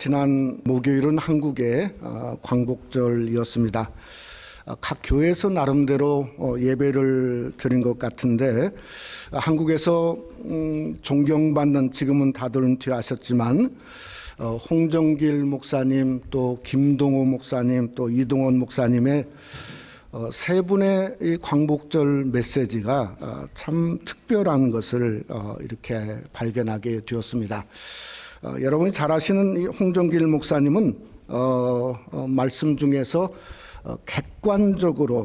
지난 목요일은 한국의 광복절이었습니다. 각 교회에서 나름대로 예배를 드린 것 같은데, 한국에서 존경받는, 지금은 다들 은퇴하셨지만 홍정길 목사님, 또 김동호 목사님, 또 이동원 목사님의 세 분의 이 광복절 메시지가 참 특별한 것을 이렇게 발견하게 되었습니다. 여러분이 잘 아시는 이 홍정길 목사님은 말씀 중에서 객관적으로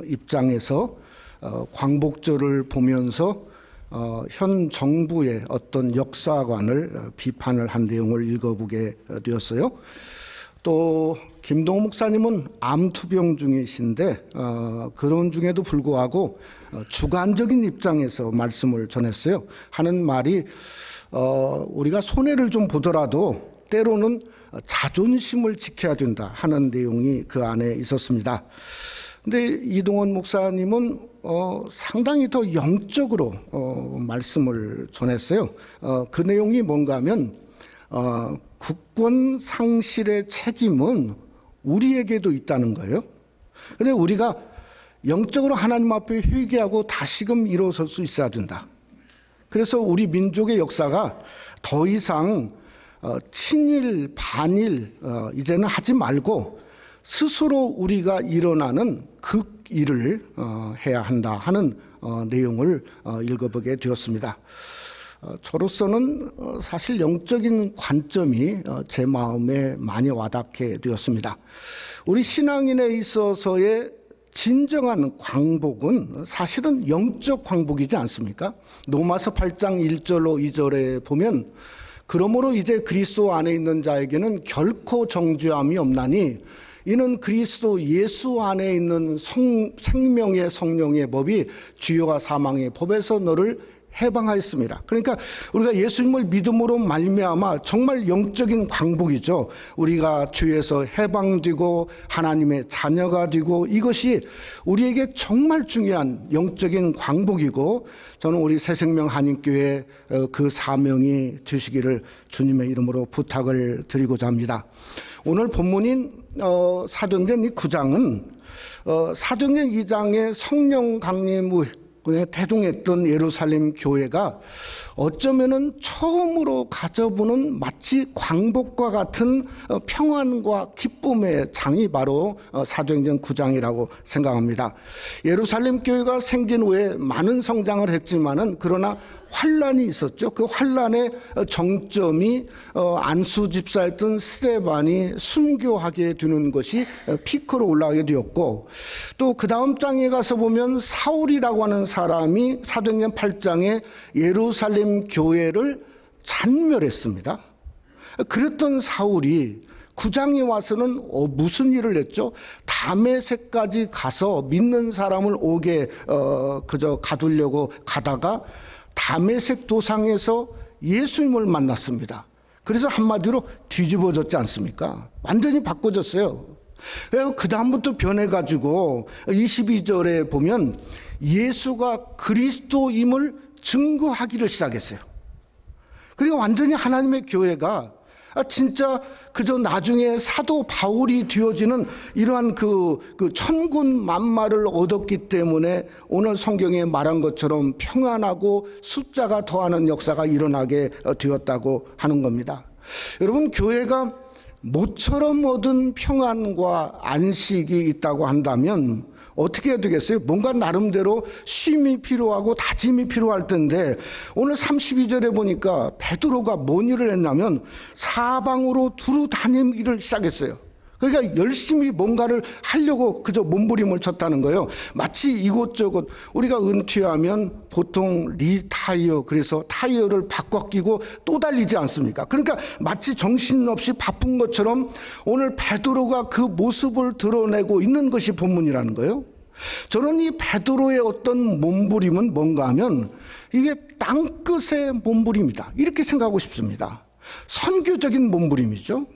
입장해서 광복절을 보면서 현 정부의 어떤 역사관을 비판을 한 내용을 읽어보게 되었어요. 또 김동호 목사님은 암투병 중이신데 그런 중에도 불구하고 주관적인 입장에서 말씀을 전했어요. 하는 말이 우리가 손해를 좀 보더라도 때로는 자존심을 지켜야 된다 하는 내용이 그 안에 있었습니다. 근데 이동원 목사님은 상당히 더 영적으로 말씀을 전했어요. 그 내용이 뭔가 하면 국권 상실의 책임은 우리에게도 있다는 거예요. 그런데 우리가 영적으로 하나님 앞에 회개하고 다시금 일어설 수 있어야 된다. 그래서 우리 민족의 역사가 더 이상 친일, 반일 이제는 하지 말고 스스로 우리가 일어나는 극일을 해야 한다 하는 내용을 읽어보게 되었습니다. 저로서는 사실 영적인 관점이 제 마음에 많이 와닿게 되었습니다. 우리 신앙인에 있어서의 진정한 광복은 사실은 영적 광복이지 않습니까? 로마서 8장 1절로 2절에 보면, 그러므로 이제 그리스도 안에 있는 자에게는 결코 정죄함이 없나니 이는 그리스도 예수 안에 있는 생명의 성령의 법이 죄와 사망의 법에서 너를 해방하였습니다. 그러니까 우리가 예수님을 믿음으로 말미암아 정말 영적인 광복이죠. 우리가 죄에서 해방되고 하나님의 자녀가 되고, 이것이 우리에게 정말 중요한 영적인 광복이고, 저는 우리 새생명 한인교회 그 사명이 되시기를 주님의 이름으로 부탁을 드리고자 합니다. 오늘 본문인 사도행전 9장은 사도행전 2장의 성령 강림 후에 태동했던 예루살렘 교회가 어쩌면은 처음으로 가져보는 마치 광복과 같은 평안과 기쁨의 장이 바로 사도행전 9장이라고 생각합니다. 예루살렘 교회가 생긴 후에 많은 성장을 했지만은 그러나 환란이 있었죠. 그 환란의 정점이 안수 집사였던 스데반이 순교하게 되는 것이 피크로 올라가게 되었고, 또 그 다음 장에 가서 보면 사울이라고 하는 사람이 사도행전 8장에 예루살렘 교회를 잔멸했습니다. 그랬던 사울이 9장에 와서는 무슨 일을 했죠? 다메섹까지 가서 믿는 사람을 오게 그저 가두려고 가다가 다메섹 도상에서 예수님을 만났습니다. 그래서 한마디로 뒤집어졌지 않습니까? 완전히 바꿔졌어요. 그 다음부터 변해가지고 22절에 보면 예수가 그리스도임을 증거하기를 시작했어요. 그리고 완전히 하나님의 교회가 진짜 그저 나중에 사도 바울이 되어지는 이러한 그 천군 만마를 얻었기 때문에 오늘 성경에 말한 것처럼 평안하고 숫자가 더하는 역사가 일어나게 되었다고 하는 겁니다. 여러분, 교회가 모처럼 얻은 평안과 안식이 있다고 한다면 어떻게 해야 되겠어요? 뭔가 나름대로 쉼이 필요하고 다짐이 필요할 텐데, 오늘 32절에 보니까 베드로가 뭔 일을 했냐면 사방으로 두루 다니기를 시작했어요. 그러니까 열심히 뭔가를 하려고 그저 몸부림을 쳤다는 거예요. 마치 이곳저곳 우리가 은퇴하면 보통 리타이어, 그래서 타이어를 바꿔 끼고 또 달리지 않습니까? 그러니까 마치 정신없이 바쁜 것처럼 오늘 베드로가 그 모습을 드러내고 있는 것이 본문이라는 거예요. 저는 이 베드로의 어떤 몸부림은 뭔가 하면 이게 땅끝의 몸부림이다, 이렇게 생각하고 싶습니다. 선교적인 몸부림이죠.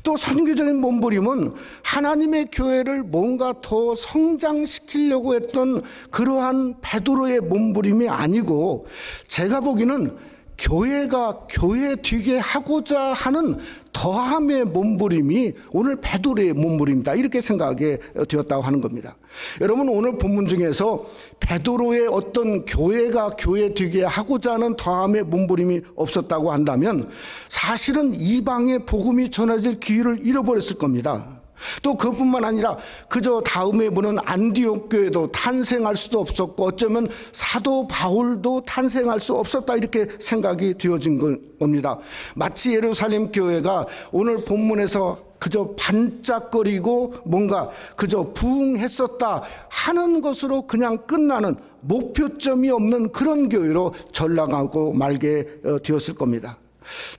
또 선교적인 몸부림은 하나님의 교회를 뭔가 더 성장시키려고 했던 그러한 베드로의 몸부림이 아니고, 제가 보기에는 교회가 교회 되게 하고자 하는 더함의 몸부림이 오늘 베드로의 몸부림이다, 이렇게 생각하게 되었다고 하는 겁니다. 여러분, 오늘 본문 중에서 베드로의 어떤 교회가 교회 되게 하고자 하는 더함의 몸부림이 없었다고 한다면 사실은 이방의 복음이 전해질 기회를 잃어버렸을 겁니다. 또 그뿐만 아니라 그저 다음에 보는 안디옥 교회도 탄생할 수도 없었고 어쩌면 사도 바울도 탄생할 수 없었다, 이렇게 생각이 되어진 겁니다. 마치 예루살렘 교회가 오늘 본문에서 그저 반짝거리고 뭔가 그저 부흥했었다 하는 것으로 그냥 끝나는 목표점이 없는 그런 교회로 전락하고 말게 되었을 겁니다.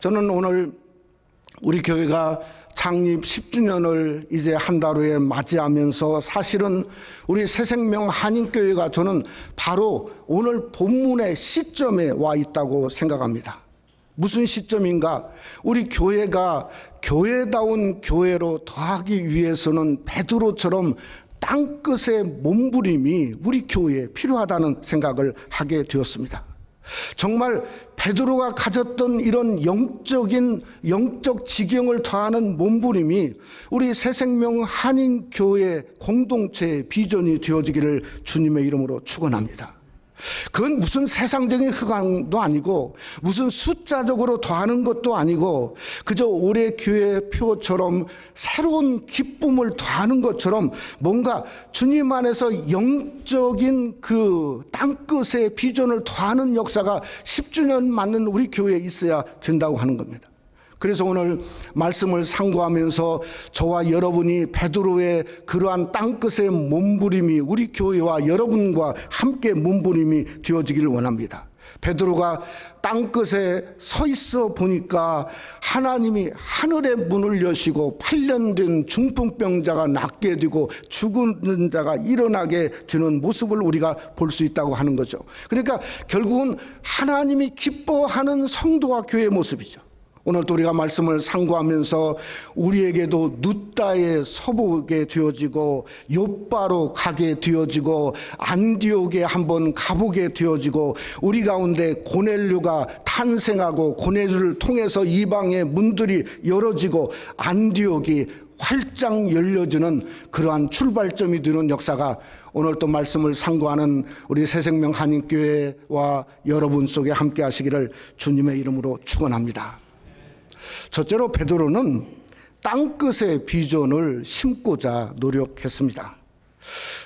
저는 오늘 우리 교회가 창립 10주년을 이제 한 달 후에 맞이하면서 사실은 우리 새생명 한인교회가 저는 바로 오늘 본문의 시점에 와 있다고 생각합니다. 무슨 시점인가? 우리 교회가 교회다운 교회로 더하기 위해서는 베드로처럼 땅끝의 몸부림이 우리 교회에 필요하다는 생각을 하게 되었습니다. 정말 베드로가 가졌던 이런 영적 지경을 더하는 몸부림이 우리 새생명 한인교회 공동체의 비전이 되어지기를 주님의 이름으로 축원합니다. 그건 무슨 세상적인 흑암도 아니고 무슨 숫자적으로 더하는 것도 아니고 그저 올해 교회 표처럼 새로운 기쁨을 더하는 것처럼 뭔가 주님 안에서 영적인 그 땅끝의 비전을 더하는 역사가 10주년 맞는 우리 교회에 있어야 된다고 하는 겁니다. 그래서 오늘 말씀을 상고하면서 저와 여러분이 베드로의 그러한 땅끝의 몸부림이 우리 교회와 여러분과 함께 몸부림이 되어지기를 원합니다. 베드로가 땅끝에 서 있어 보니까 하나님이 하늘의 문을 여시고 8년 된 중풍병자가 낫게 되고 죽은 자가 일어나게 되는 모습을 우리가 볼 수 있다고 하는 거죠. 그러니까 결국은 하나님이 기뻐하는 성도와 교회의 모습이죠. 오늘도 우리가 말씀을 상고하면서 우리에게도 룻다에 서보게 되어지고 요바로 가게 되어지고 안디옥에 한번 가보게 되어지고 우리 가운데 고넬료가 탄생하고 고넬료를 통해서 이방의 문들이 열어지고 안디옥이 활짝 열려지는 그러한 출발점이 되는 역사가 오늘 또 말씀을 상고하는 우리 새생명 한인교회와 여러분 속에 함께 하시기를 주님의 이름으로 축원합니다. 첫째로 베드로는 땅끝의 비전을 심고자 노력했습니다.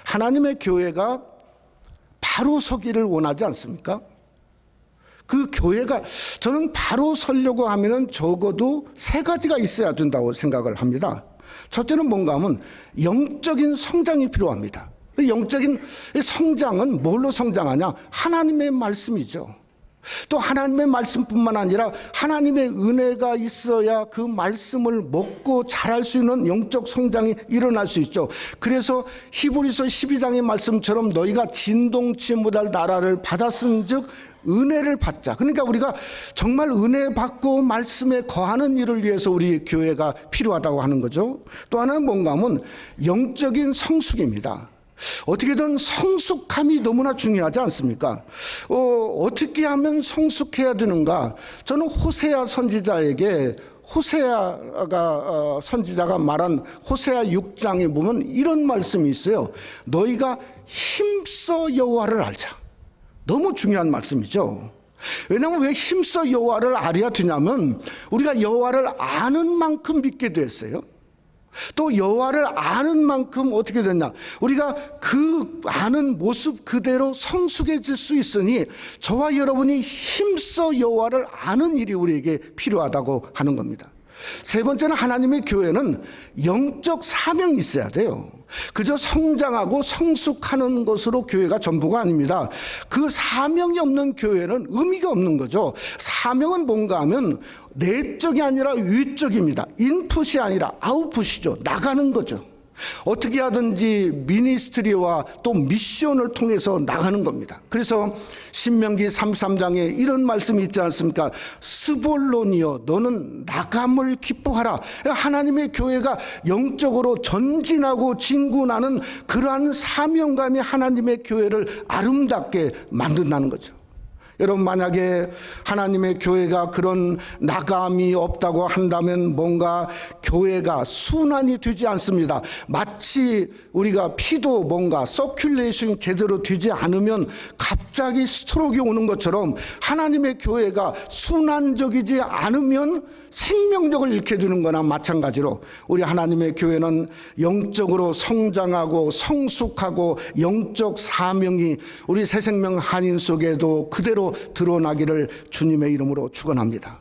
하나님의 교회가 바로 서기를 원하지 않습니까? 그 교회가 저는 바로 서려고 하면 적어도 세 가지가 있어야 된다고 생각을 합니다. 첫째는 뭔가 하면 영적인 성장이 필요합니다. 영적인 성장은 뭘로 성장하냐? 하나님의 말씀이죠. 또 하나님의 말씀뿐만 아니라 하나님의 은혜가 있어야 그 말씀을 먹고 자랄 수 있는 영적 성장이 일어날 수 있죠. 그래서 히브리서 12장의 말씀처럼 너희가 진동치 못할 나라를 받았은즉 은혜를 받자. 그러니까 우리가 정말 은혜 받고 말씀에 거하는 일을 위해서 우리 교회가 필요하다고 하는 거죠. 또 하나는 뭔가 하면 영적인 성숙입니다. 어떻게든 성숙함이 너무나 중요하지 않습니까? 어떻게 하면 성숙해야 되는가? 저는 호세아 선지자에게 선지자가 말한 호세아 6장에 보면 이런 말씀이 있어요. 너희가 힘써 여호와를 알자. 너무 중요한 말씀이죠. 왜냐하면 왜 힘써 여호와를 알아야 되냐면 우리가 여호와를 아는 만큼 믿게 됐어요. 또 여호와를 아는 만큼 어떻게 됐냐? 우리가 그 아는 모습 그대로 성숙해질 수 있으니 저와 여러분이 힘써 여호와를 아는 일이 우리에게 필요하다고 하는 겁니다. 세 번째는 하나님의 교회는 영적 사명이 있어야 돼요. 그저 성장하고 성숙하는 것으로 교회가 전부가 아닙니다. 그 사명이 없는 교회는 의미가 없는 거죠. 사명은 뭔가 하면 내적이 아니라 위적입니다. 인풋이 아니라 아웃풋이죠. 나가는 거죠. 어떻게 하든지 미니스트리와 또 미션을 통해서 나가는 겁니다. 그래서 신명기 33장에 이런 말씀이 있지 않습니까? 스볼론이여 너는 나감을 기뻐하라. 하나님의 교회가 영적으로 전진하고 진군하는 그러한 사명감이 하나님의 교회를 아름답게 만든다는 거죠. 여러분, 만약에 하나님의 교회가 그런 나감이 없다고 한다면 뭔가 교회가 순환이 되지 않습니다. 마치 우리가 피도 뭔가 서큘레이션이 제대로 되지 않으면 갑자기 스트로크가 오는 것처럼 하나님의 교회가 순환적이지 않으면 생명력을 잃게 되는 거나 마찬가지로 우리 하나님의 교회는 영적으로 성장하고 성숙하고 영적 사명이 우리 새생명 한인 속에도 그대로 드러나기를 주님의 이름으로 축원합니다.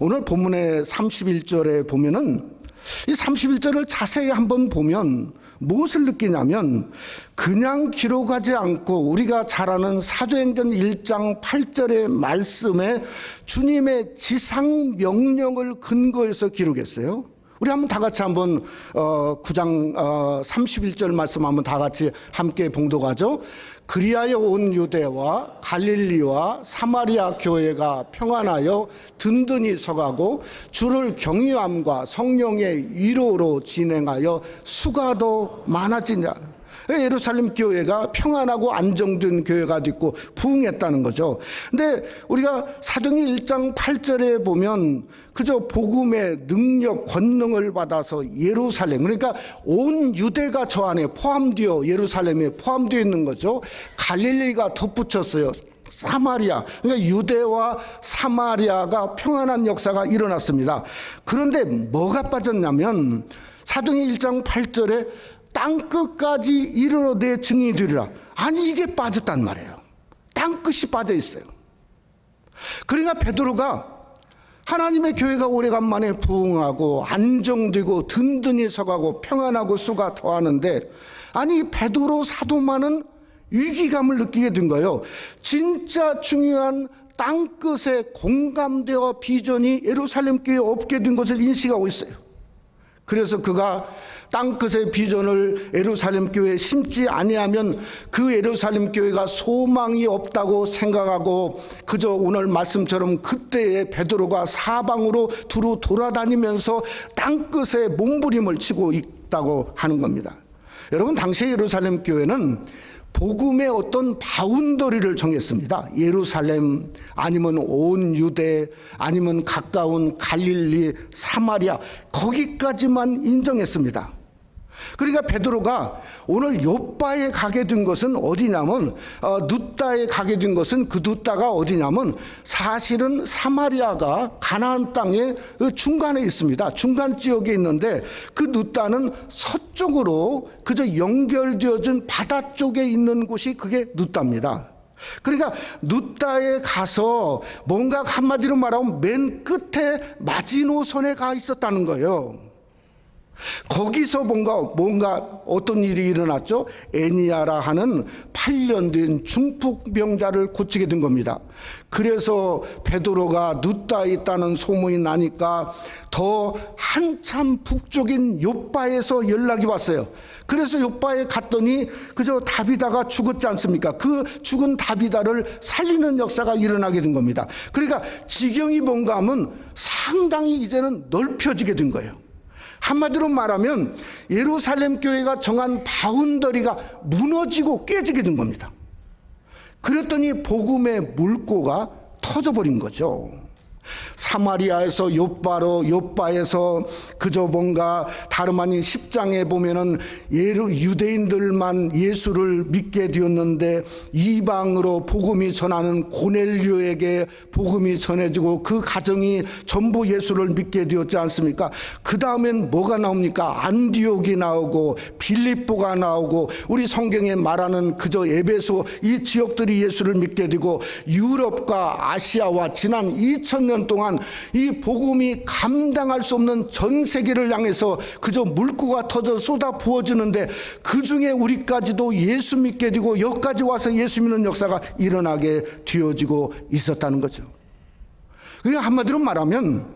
오늘 본문의 31절에 보면은 이 31절을 자세히 한번 보면 무엇을 느끼냐면 그냥 기록하지 않고 우리가 잘 아는 사도행전 1장 8절의 말씀에 주님의 지상 명령을 근거해서 기록했어요. 우리 한번 다 같이 한번 9장 31절 말씀 한번 다 같이 함께 봉독하죠. 그리하여 온 유대와 갈릴리와 사마리아 교회가 평안하여 든든히 서가고 주를 경외함과 성령의 위로로 진행하여 수가 더 많아지냐. 예루살렘 교회가 평안하고 안정된 교회가 됐고 부흥했다는 거죠. 근데 우리가 사도행전 1장 8절에 보면 그저 복음의 능력, 권능을 받아서 예루살렘, 그러니까 온 유대가 저 안에 포함되어 예루살렘에 포함되어 있는 거죠. 갈릴리가 덧붙였어요. 사마리아, 그러니까 유대와 사마리아가 평안한 역사가 일어났습니다. 그런데 뭐가 빠졌냐면 사도행전 1장 8절에 땅끝까지 이르러 내 증인이 되리라. 아니, 이게 빠졌단 말이에요. 땅끝이 빠져 있어요. 그러니까 베드로가 하나님의 교회가 오래간만에 부흥하고 안정되고 든든히 서가고 평안하고 수가 더하는데, 아니 베드로 사도만은 위기감을 느끼게 된 거예요. 진짜 중요한 땅끝에 공감되어 비전이 예루살렘 교회에 없게 된 것을 인식하고 있어요. 그래서 그가 땅끝의 비전을 예루살렘 교회에 심지 아니하면 그 예루살렘 교회가 소망이 없다고 생각하고 그저 오늘 말씀처럼 그때의 베드로가 사방으로 두루 돌아다니면서 땅끝에 몸부림을 치고 있다고 하는 겁니다. 여러분, 당시 예루살렘 교회는 복음의 어떤 바운더리를 정했습니다. 예루살렘 아니면 온 유대 아니면 가까운 갈릴리 사마리아 거기까지만 인정했습니다. 그러니까 베드로가 오늘 요빠에 가게 된 것은 어디냐면 누따에 가게 된 것은 그 누따가 어디냐면 사실은 사마리아가 가나안 땅의 중간에 있습니다. 중간 지역에 있는데 그 누따는 서쪽으로 그저 연결되어진 바다 쪽에 있는 곳이 그게 누따입니다. 그러니까 누따에 가서 뭔가 한마디로 말하면 맨 끝에 마지노선에 가 있었다는 거예요. 거기서 뭔가 어떤 일이 일어났죠? 애니아라 하는 8년 된 중풍병자를 고치게 된 겁니다. 그래서 베드로가 누따에 있다는 소문이 나니까 더 한참 북쪽인 요빠에서 연락이 왔어요. 그래서 요빠에 갔더니 그저 다비다가 죽었지 않습니까? 그 죽은 다비다를 살리는 역사가 일어나게 된 겁니다. 그러니까 지경이 뭔가 하면 상당히 이제는 넓혀지게 된 거예요. 한마디로 말하면 예루살렘 교회가 정한 바운더리가 무너지고 깨지게 된 겁니다. 그랬더니 복음의 물꼬가 터져버린 거죠. 사마리아에서 요빠로, 요빠에서 그저 뭔가 다름 아닌 10장에 보면은 유대인들만 예수를 믿게 되었는데 이방으로 복음이 전하는 고넬료에게 복음이 전해지고 그 가정이 전부 예수를 믿게 되었지 않습니까? 그 다음엔 뭐가 나옵니까? 안디옥이 나오고 빌립보가 나오고 우리 성경에 말하는 그저 에베소 이 지역들이 예수를 믿게 되고 유럽과 아시아와 지난 2000년 동안 이 복음이 감당할 수 없는 전 세계를 향해서 그저 물꼬가 터져 쏟아 부어지는데 그 중에 우리까지도 예수 믿게 되고 여기까지 와서 예수 믿는 역사가 일어나게 되어지고 있었다는 거죠. 그냥 한마디로 말하면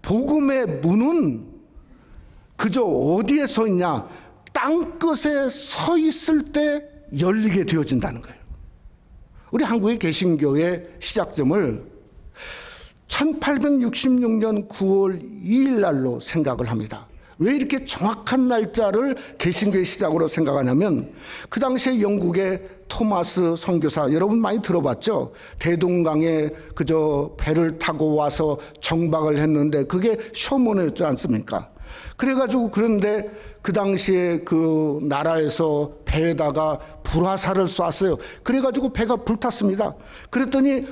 복음의 문은 그저 어디에 서 있냐? 땅끝에 서 있을 때 열리게 되어진다는 거예요. 우리 한국의 개신교의 시작점을 1866년 9월 2일 날로 생각을 합니다. 왜 이렇게 정확한 날짜를 개신교의 시작으로 생각하냐면 그 당시에 영국의 토마스 선교사, 여러분 많이 들어봤죠? 대동강에 그저 배를 타고 와서 정박을 했는데 그게 쇼머니였지 않습니까? 그래가지고 그런데 그 당시에 그 나라에서 배에다가 불화살을 쐈어요. 그래가지고 배가 불탔습니다. 그랬더니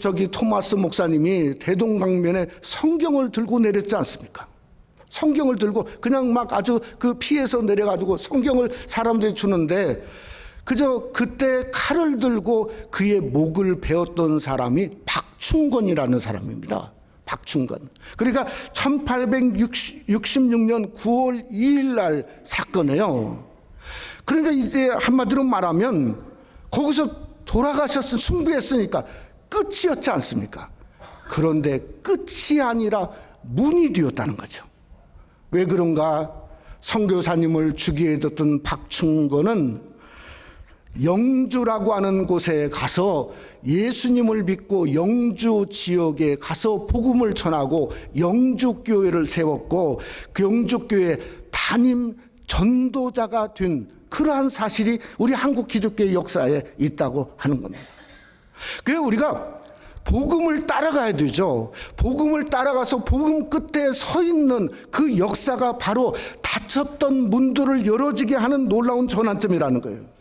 저기 토마스 목사님이 대동강면에 성경을 들고 내렸지 않습니까? 성경을 들고 그냥 막 아주 그 피해서 내려가지고 성경을 사람들이 주는데 그저 그때 칼을 들고 그의 목을 베었던 사람이 박충건이라는 사람입니다. 박충건. 그러니까 1866년 9월 2일 날 사건이에요. 그러니까 이제 한마디로 말하면 거기서 돌아가셨으니 숭배했으니까 끝이었지 않습니까? 그런데 끝이 아니라 문이 되었다는 거죠. 왜 그런가? 선교사님을 죽이게 됐던 박충건은 영주라고 하는 곳에 가서 예수님을 믿고 영주 지역에 가서 복음을 전하고 영주교회를 세웠고 그 영주교회 담임 전도자가 된 그러한 사실이 우리 한국 기독교의 역사에 있다고 하는 겁니다. 그래서 우리가 복음을 따라가야 되죠. 복음을 따라가서 복음 끝에 서 있는 그 역사가 바로 닫혔던 문들을 열어지게 하는 놀라운 전환점이라는 거예요.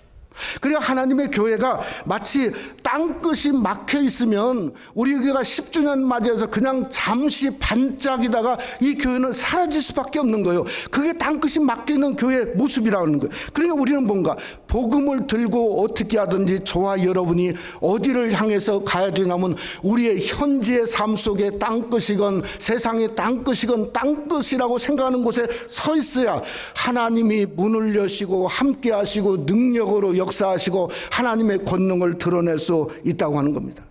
그리고 하나님의 교회가 마치 땅끝이 막혀 있으면 우리 교회가 10주년 맞이해서 그냥 잠시 반짝이다가 이 교회는 사라질 수밖에 없는 거예요. 그게 땅끝이 막혀 있는 교회의 모습이라는 거예요. 그러니까 우리는 뭔가 복음을 들고 어떻게 하든지 저와 여러분이 어디를 향해서 가야 되냐면 우리의 현재의 삶 속에 땅끝이건 세상의 땅끝이건 땅끝이라고 생각하는 곳에 서 있어야 하나님이 문을 여시고 함께 하시고 능력으로 역사하시고 하나님의 권능을 드러낼 수 있다고 하는 겁니다.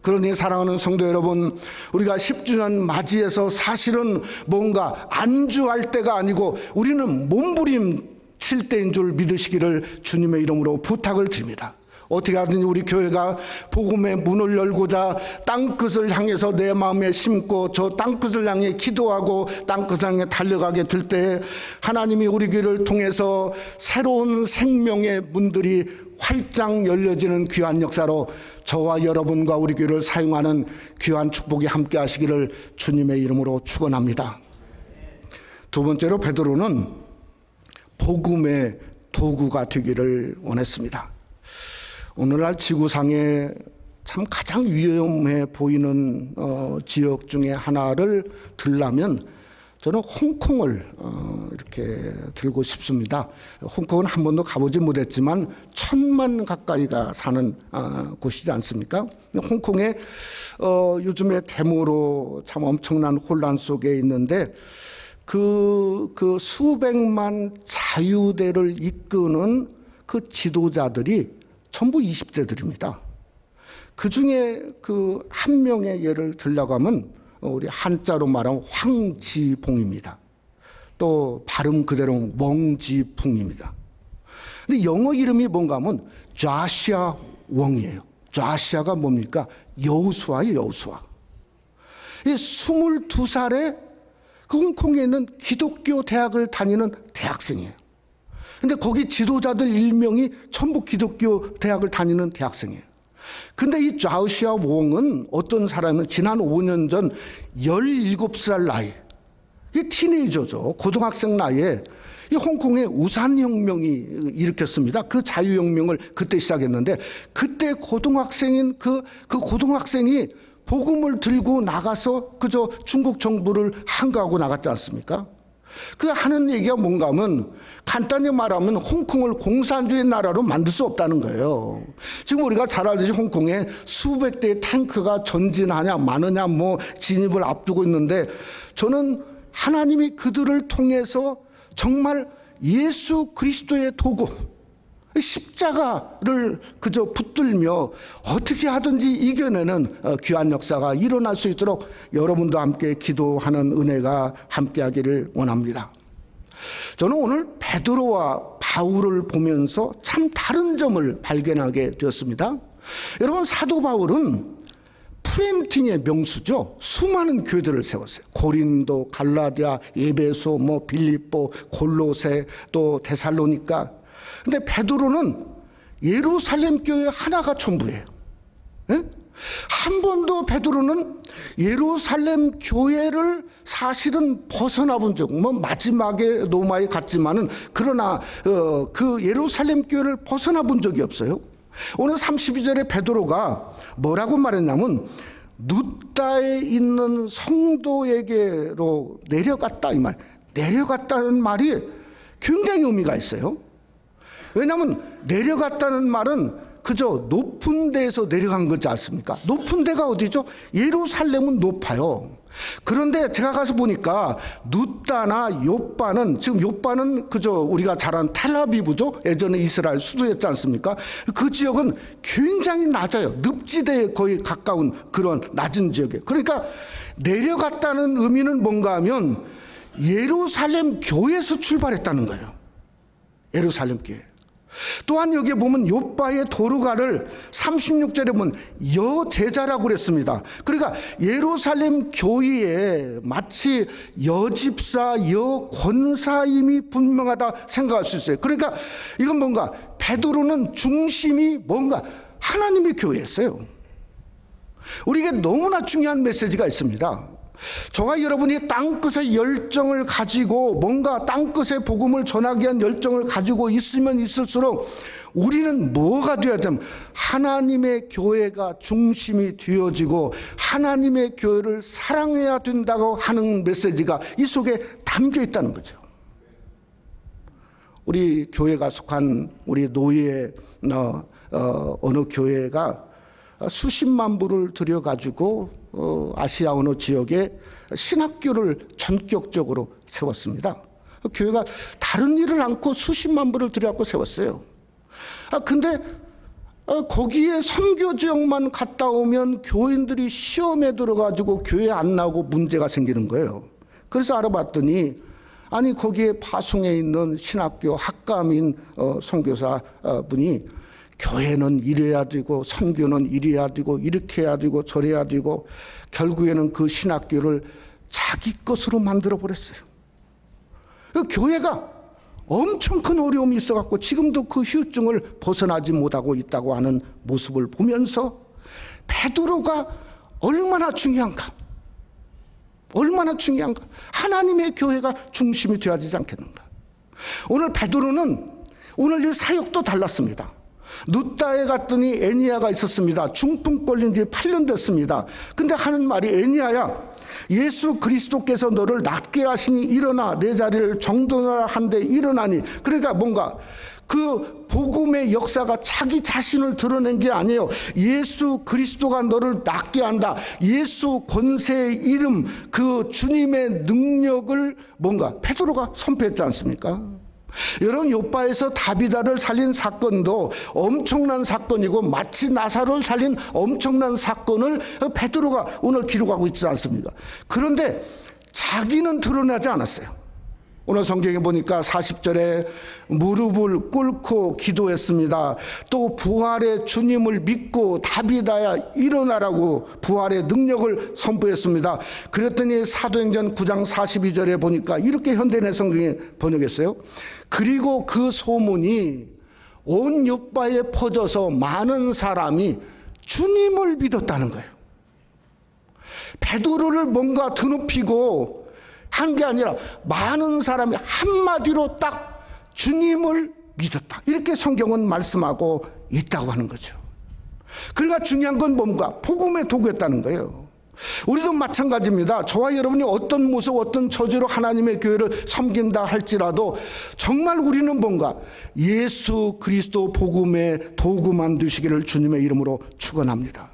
그러니 사랑하는 성도 여러분, 우리가 10주년 맞이해서 사실은 뭔가 안주할 때가 아니고 우리는 몸부림 칠 때인 줄 믿으시기를 주님의 이름으로 부탁을 드립니다. 어떻게 하든지 우리 교회가 복음의 문을 열고자 땅끝을 향해서 내 마음에 심고 저 땅끝을 향해 기도하고 땅끝을 향해 달려가게 될 때 하나님이 우리 교회를 통해서 새로운 생명의 문들이 활짝 열려지는 귀한 역사로 저와 여러분과 우리 교회를 사용하는 귀한 축복이 함께 하시기를 주님의 이름으로 축원합니다. 두 번째로 베드로는 복음의 도구가 되기를 원했습니다. 오늘날 지구상에 참 가장 위험해 보이는 지역 중에 하나를 들라면 저는 홍콩을 이렇게 들고 싶습니다. 홍콩은 한 번도 가보지 못했지만 1000만 가까이가 사는 곳이지 않습니까? 홍콩에 요즘에 데모로 참 엄청난 혼란 속에 있는데 그 수백만 자유대를 이끄는 그 지도자들이 전부 20대들입니다. 그 중에 그 한 명의 예를 들려고 하면 우리 한자로 말하면 황지봉입니다. 또 발음 그대로 웡지풍입니다. 근데 영어 이름이 뭔가 하면 좌시아 왕이에요. 좌시아가 뭡니까? 여호수아예요, 여호수아. 22살에 그 홍콩에 있는 기독교 대학을 다니는 대학생이에요. 근데 거기 지도자들 일명이 전부 기독교 대학을 다니는 대학생이에요. 근데 이 좌우시아 웡은 어떤 사람은 지난 5년 전 17살 나이, 이 티네이저죠. 고등학생 나이에 이 홍콩에 우산혁명이 일으켰습니다. 그 자유혁명을 그때 시작했는데 그때 고등학생인 그 고등학생이 복음을 들고 나가서 그저 중국 정부를 항거하고 나갔지 않습니까? 그 하는 얘기가 뭔가 하면 간단히 말하면 홍콩을 공산주의 나라로 만들 수 없다는 거예요. 지금 우리가 잘 알듯이 홍콩에 수백 대의 탱크가 전진하냐 마느냐 진입을 앞두고 있는데 저는 하나님이 그들을 통해서 정말 예수 그리스도의 도구 십자가를 그저 붙들며 어떻게 하든지 이겨내는 귀한 역사가 일어날 수 있도록 여러분도 함께 기도하는 은혜가 함께하기를 원합니다. 저는 오늘 베드로와 바울을 보면서 참 다른 점을 발견하게 되었습니다. 여러분, 사도 바울은 프렌팅의 명수죠. 수많은 교회들을 세웠어요. 고린도, 갈라디아, 에베소, 빌립보, 골로새, 또 데살로니가. 근데 베드로는 예루살렘 교회 하나가 전부예요. 예? 한 번도 베드로는 예루살렘 교회를 사실은 벗어나 본 적, 마지막에 로마에 갔지만은 그러나 그 예루살렘 교회를 벗어나 본 적이 없어요. 오늘 32절에 베드로가 뭐라고 말했냐면 룻다에 있는 성도에게로 내려갔다, 이 말. 내려갔다는 말이 굉장히 의미가 있어요. 왜냐하면 내려갔다는 말은 그저 높은 데에서 내려간 거지 않습니까? 높은 데가 어디죠? 예루살렘은 높아요. 그런데 제가 가서 보니까 룻다나 요빠는, 지금 요빠는 그저 우리가 잘 아는 텔아비브죠. 예전에 이스라엘 수도였지 않습니까? 그 지역은 굉장히 낮아요. 늪지대에 거의 가까운 그런 낮은 지역에. 그러니까 내려갔다는 의미는 뭔가 하면 예루살렘 교회에서 출발했다는 거예요. 예루살렘 교회. 또한 여기에 보면 요빠의 도르가를 36절에 보면 여제자라고 그랬습니다. 그러니까 예루살렘 교회에 마치 여집사, 여권사임이 분명하다 생각할 수 있어요. 그러니까 이건 뭔가 베드로는 중심이 뭔가 하나님의 교회였어요. 우리에게 너무나 중요한 메시지가 있습니다. 저와 여러분이 땅끝의 열정을 가지고 뭔가 땅끝의 복음을 전하기 위한 열정을 가지고 있으면 있을수록 우리는 뭐가 되어야 되면 하나님의 교회가 중심이 되어지고 하나님의 교회를 사랑해야 된다고 하는 메시지가 이 속에 담겨 있다는 거죠. 우리 교회가 속한 우리 노예 어느 교회가 수십만 불을 들여가지고 아시아 어느 지역에 신학교를 전격적으로 세웠습니다. 교회가 다른 일을 않고 수십만 불을 들여갖고 세웠어요. 근데 거기에 선교 지역만 갔다 오면 교인들이 시험에 들어가지고 교회 안 나오고 문제가 생기는 거예요. 그래서 알아봤더니 아니 거기에 파송에 있는 신학교 학감인 선교사 분이 교회는 이래야 되고 선교는 이래야 되고 이렇게 해야 되고 저래야 되고 결국에는 그 신학교를 자기 것으로 만들어 버렸어요. 그 교회가 엄청 큰 어려움이 있어갖고 지금도 그 후유증을 벗어나지 못하고 있다고 하는 모습을 보면서 베드로가 얼마나 중요한가, 얼마나 중요한가, 하나님의 교회가 중심이 되어야 되지 않겠는가. 오늘 베드로는 오늘 이 사역도 달랐습니다. 룻다에 갔더니 애니야가 있었습니다. 중풍 걸린 지 8년 됐습니다. 근데 하는 말이 애니야야, 예수 그리스도께서 너를 낫게 하시니 일어나 내 자리를 정돈하라 한데 일어나니. 그러니까 뭔가 그 복음의 역사가 자기 자신을 드러낸 게 아니에요. 예수 그리스도가 너를 낫게 한다. 예수 권세의 이름, 그 주님의 능력을 뭔가 베드로가 선포했지 않습니까? 여러분, 요빠에서 다비다를 살린 사건도 엄청난 사건이고 마치 나사로를 살린 엄청난 사건을 베드로가 오늘 기록하고 있지 않습니까? 그런데 자기는 드러나지 않았어요. 오늘 성경에 보니까 40절에 무릎을 꿇고 기도했습니다. 또 부활의 주님을 믿고 다비다야 일어나라고 부활의 능력을 선포했습니다. 그랬더니 사도행전 9장 42절에 보니까 이렇게 현대의 성경에 번역했어요. 그리고 그 소문이 온 요빠에 퍼져서 많은 사람이 주님을 믿었다는 거예요. 베드로를 뭔가 드높이고 한 게 아니라 많은 사람이 한마디로 딱 주님을 믿었다. 이렇게 성경은 말씀하고 있다고 하는 거죠. 그러니까 중요한 건 뭔가 복음의 도구였다는 거예요. 우리도 마찬가지입니다. 저와 여러분이 어떤 모습, 어떤 처지로 하나님의 교회를 섬긴다 할지라도 정말 우리는 뭔가 예수 그리스도 복음의 도구만 되시기를 주님의 이름으로 축원합니다.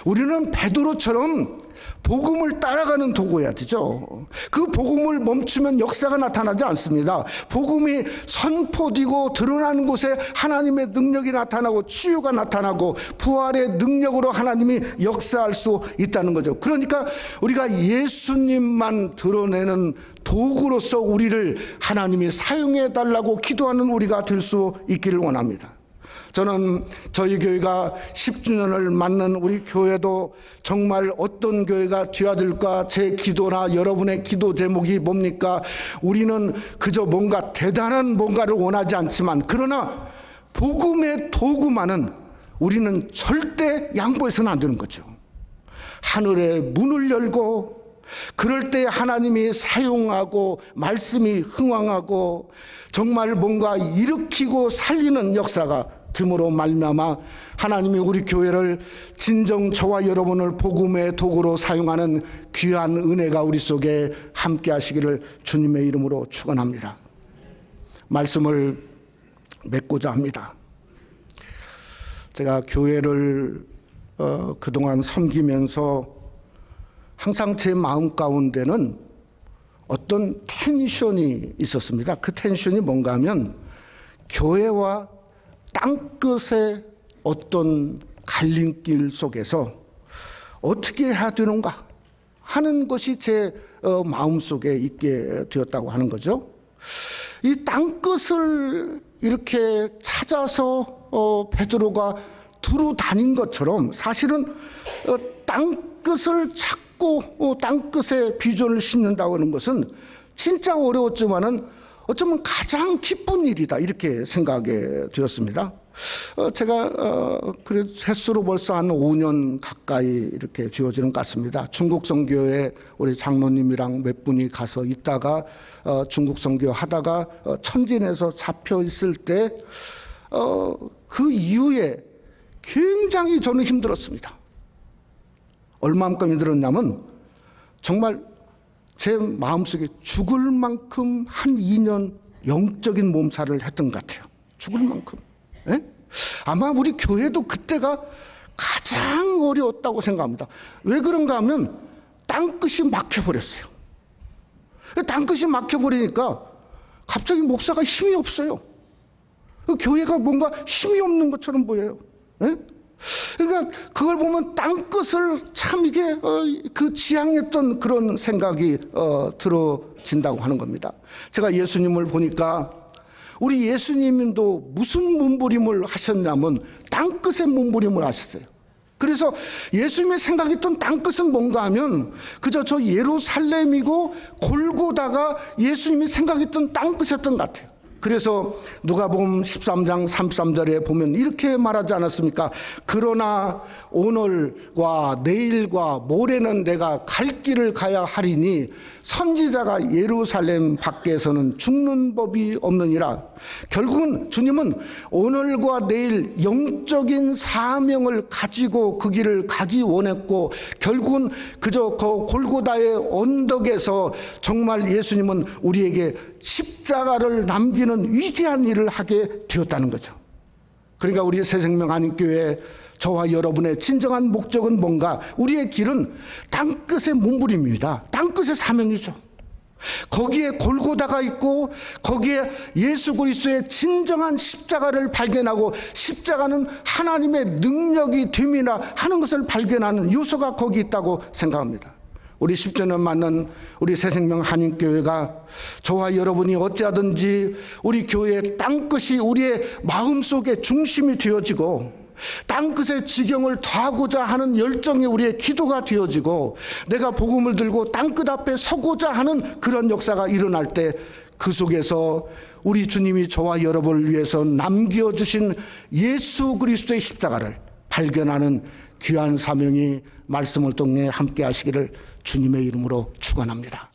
우리는 베드로처럼 복음을 따라가는 도구여야 되죠. 그 복음을 멈추면 역사가 나타나지 않습니다. 복음이 선포되고 드러나는 곳에 하나님의 능력이 나타나고 치유가 나타나고 부활의 능력으로 하나님이 역사할 수 있다는 거죠. 그러니까 우리가 예수님만 드러내는 도구로서 우리를 하나님이 사용해 달라고 기도하는 우리가 될 수 있기를 원합니다. 저는 저희 교회가 10주년을 맞는 우리 교회도 정말 어떤 교회가 되어야 될까, 제 기도나 여러분의 기도 제목이 뭡니까? 우리는 그저 뭔가 대단한 뭔가를 원하지 않지만, 그러나 복음의 도구만은 우리는 절대 양보해서는 안 되는 거죠. 하늘의 문을 열고 그럴 때 하나님이 사용하고 말씀이 흥왕하고 정말 뭔가 일으키고 살리는 역사가 됨으로 말미암아 하나님이 우리 교회를 진정 저와 여러분을 복음의 도구로 사용하는 귀한 은혜가 우리 속에 함께 하시기를 주님의 이름으로 축원합니다. 말씀을 맺고자 합니다. 제가 교회를 그동안 섬기면서 항상 제 마음 가운데는 어떤 텐션이 있었습니다. 그 텐션이 뭔가 하면 교회와 땅끝의 어떤 갈림길 속에서 어떻게 해야 되는가 하는 것이 제 마음속에 있게 되었다고 하는 거죠. 이 땅끝을 이렇게 찾아서 베드로가 두루 다닌 것처럼 사실은 땅끝을 찾고 땅끝에 비전을 심는다고 하는 것은 진짜 어려웠지만은 어쩌면 가장 기쁜 일이다, 이렇게 생각하게 되었습니다. 제가 그래도 횟수로 벌써 한 5년 가까이 이렇게 되어지는 것 같습니다. 중국 선교에 우리 장로님이랑 몇 분이 가서 있다가 중국 선교 하다가 천진에서 잡혀 있을 때 그 이후에 굉장히 저는 힘들었습니다. 얼마만큼 힘들었냐면 정말 제 마음속에 죽을 만큼 한 2년 영적인 몸살을 했던 것 같아요. 죽을 만큼. 예? 아마 우리 교회도 그때가 가장 어려웠다고 생각합니다. 왜 그런가 하면 땅끝이 막혀버렸어요. 땅끝이 막혀버리니까 갑자기 목사가 힘이 없어요. 교회가 뭔가 힘이 없는 것처럼 보여요. 예? 그러니까 그걸 보면 땅끝을 참 이게 그 지향했던 그런 생각이 들어진다고 하는 겁니다. 제가 예수님을 보니까 우리 예수님도 무슨 몸부림을 하셨냐면 땅끝의 몸부림을 하셨어요. 그래서 예수님의 생각했던 땅끝은 뭔가 하면 그저 저 예루살렘이고 골고다가 예수님이 생각했던 땅끝이었던 것 같아요. 그래서 누가복음 13장 33절에 보면 이렇게 말하지 않았습니까? 그러나 오늘과 내일과 모레는 내가 갈 길을 가야 하리니 선지자가 예루살렘 밖에서는 죽는 법이 없느니라. 결국은 주님은 오늘과 내일 영적인 사명을 가지고 그 길을 가기 원했고 결국은 그저 그 골고다의 언덕에서 정말 예수님은 우리에게 십자가를 남기는 위대한 일을 하게 되었다는 거죠. 그러니까 우리 새생명 한인교회 저와 여러분의 진정한 목적은 뭔가? 우리의 길은 땅끝의 몸부림입니다. 땅끝의 사명이죠. 거기에 골고다가 있고 거기에 예수 그리스도의 진정한 십자가를 발견하고 십자가는 하나님의 능력이 됨이라 하는 것을 발견하는 요소가 거기 있다고 생각합니다. 우리 10주년 맞는 우리 새생명 한인교회가 저와 여러분이 어찌하든지 우리 교회의 땅끝이 우리의 마음속의 중심이 되어지고 땅끝의 지경을 더하고자 하는 열정이 우리의 기도가 되어지고 내가 복음을 들고 땅끝 앞에 서고자 하는 그런 역사가 일어날 때 그 속에서 우리 주님이 저와 여러분을 위해서 남겨주신 예수 그리스도의 십자가를 발견하는 귀한 사명이 말씀을 통해 함께 하시기를 주님의 이름으로 축원합니다.